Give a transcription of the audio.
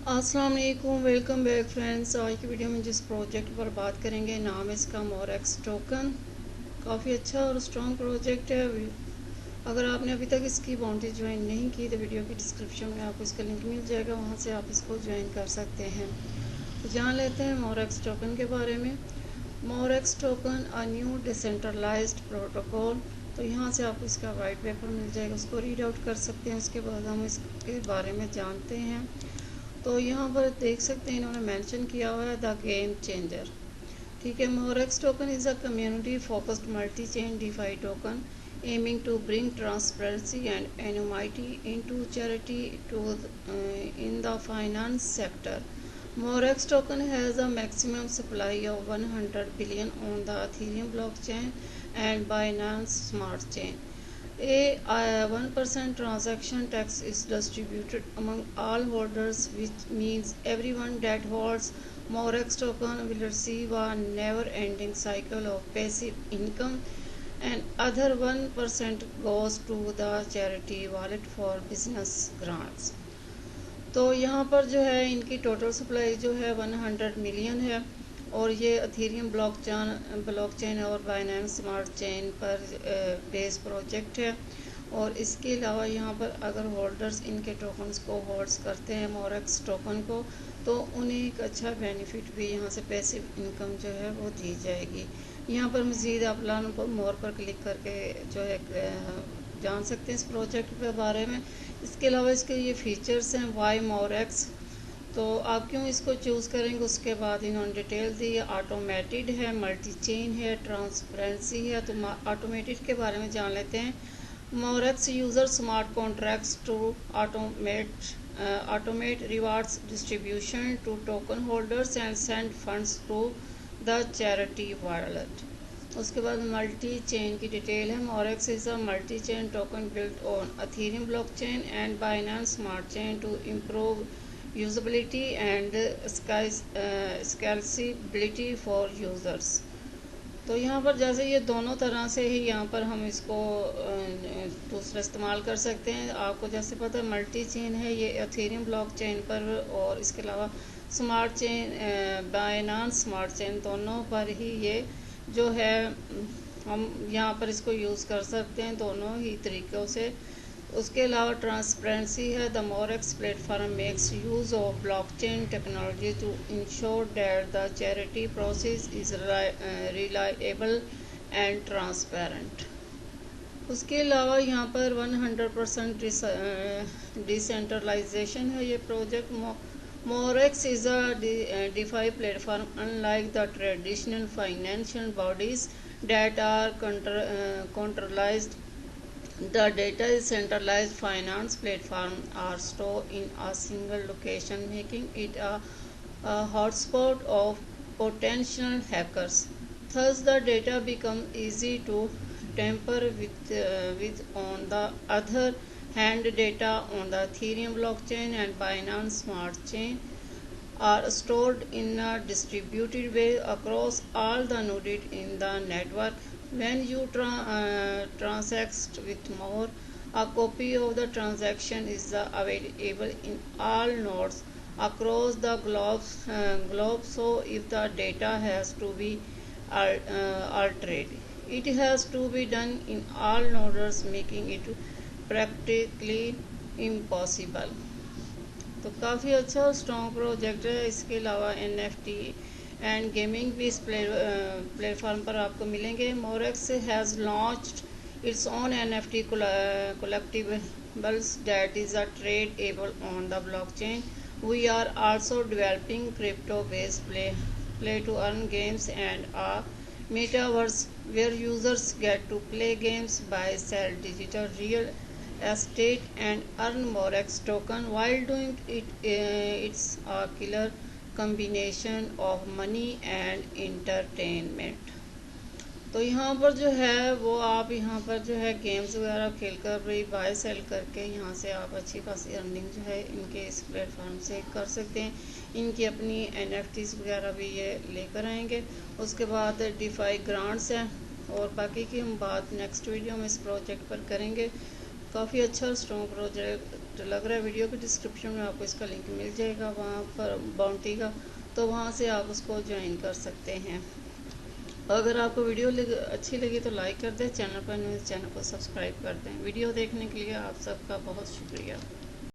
अस्सलाम वालेकुम, welcome back friends. आज की वीडियो में जिस प्रोजेक्ट पर बात करेंगे नाम है इसका मोरेक्स टोकन। काफ़ी अच्छा और स्ट्रॉन्ग प्रोजेक्ट है। अगर आपने अभी तक इसकी बाउंड्री ज्वाइन नहीं की तो वीडियो की डिस्क्रिप्शन में आपको इसका लिंक मिल जाएगा, वहाँ से आप इसको ज्वाइन कर सकते हैं। तो जान लेते हैं मोरेक्स टोकन के बारे में। Morex token a new decentralized protocol. तो यहाँ से आपको इसका वाइट पेपर मिल जाएगा, उसको रीड आउट कर सकते हैं। उसके बाद हम इसके बारे में जानते हैं। तो यहाँ पर देख सकते हैं इन्होंने मेंशन किया हुआ है द गेम चेंजर। ठीक है, Morex token is a community focused multi chain DeFi token aiming to bring transparency and anonymity into charity to in the finance sector. Moorex token has a maximum supply of 100 billion on the Ethereum blockchain and Binance Smart Chain. A 1% transaction tax is distributed among all holders, which means everyone that holds Moorex token will receive a never-ending cycle of passive income, and other 1% goes to the charity wallet for business grants. तो यहाँ पर जो है इनकी total supply जो है 100 million है, और ये अथेरियम ब्लॉकचेन और बाइनेंस स्मार्ट चेन पर बेस प्रोजेक्ट है। और इसके अलावा यहाँ पर अगर होल्डर्स इनके टोकन्स को होल्ड्स करते हैं मोरेक्स टोकन को, तो उन्हें एक अच्छा बेनिफिट भी यहाँ से पैसिव इनकम जो है वो दी जाएगी। यहाँ पर मज़ीद आप लर्न मोर पर क्लिक करके जो है जान सकते हैं इस प्रोजेक्ट के बारे में। इसके अलावा इसके ये फीचर्स हैं वाई मोरेक्स, तो आप क्यों इसको चूज़ करेंगे उसके बाद इन्होंने डिटेल दी है। ऑटोमेटेड है, मल्टी चेन है, ट्रांसपेरेंसी है। तो ऑटोमेटेड के बारे में जान लेते हैं। Morex user smart contracts to automate rewards distribution to token holders and send funds to the charity wallet. उसके बाद मल्टी चेन की डिटेल है। Morex is a multi chain token built on Ethereum blockchain and Binance smart chain to improve usability and scalability for users. तो यहाँ पर जैसे ये दोनों तरह से ही यहाँ पर हम इसको दूसरा इस्तेमाल कर सकते हैं। आपको जैसे पता है मल्टी चेन है ये एथेरियम ब्लॉक चेन पर, और इसके अलावा smart chain Binance smart chain दोनों पर ही ये जो है हम यहाँ पर इसको यूज़ कर सकते हैं दोनों ही तरीक़ों से। उसके अलावा ट्रांसपेरेंसी है। The Morex platform makes use of blockchain technology to ensure that the charity process is reliable and transparent. उसके अलावा यहाँ पर 100% डिसेंट्रलाइजेशन है ये project. Morex is a DeFi platform unlike the traditional financial bodies that are controlled. The data is centralized finance platforms are stored in a single location, making it a hotspot of potential hackers. Thus, the data becomes easy to tamper with. On the other hand, data on the Ethereum blockchain and Binance Smart Chain are stored in a distributed way across all the nodes in the network. When you transact with more, a copy of the transaction is available in all nodes across the globe. So if the data has to be altered, it has to be done in all nodes, making it practically impossible. तो काफ़ी अच्छा और strong project है। इसके अलावा NFT and gaming भी इस platform पर आपको मिलेंगे। Morex has launched its own NFT collectibles that is a tradable on the blockchain. We are also developing crypto-based play to earn games and a metaverse where users get to play games, buy, sell digital real estate and earn Moorex token. While doing it, it's a killer combination of money and entertainment. तो यहाँ पर जो है वो आप यहाँ पर जो है गेम्स वगैरह खेल कर भी बाय सेल करके यहाँ से आप अच्छी खासी अर्निंग जो है इनके इस प्लेटफॉर्म से कर सकते हैं। इनकी अपनी NFTs वगैरह भी ये लेकर आएंगे। उसके बाद डिफाई ग्रांट्स हैं, और बाकी की हम बात नेक्स्ट वीडियो में इस प्रोजेक्ट पर करेंगे। काफ़ी अच्छा और स्ट्रॉन्ग प्रोजेक्ट लग रहा है। वीडियो के डिस्क्रिप्शन में आपको इसका लिंक मिल जाएगा वहाँ पर बाउंटी का, तो वहाँ से आप उसको ज्वाइन कर सकते हैं। अगर आपको वीडियो अच्छी लगी तो लाइक कर दें, चैनल पर न्यू चैनल को सब्सक्राइब कर दें। वीडियो देखने के लिए आप सबका बहुत शुक्रिया।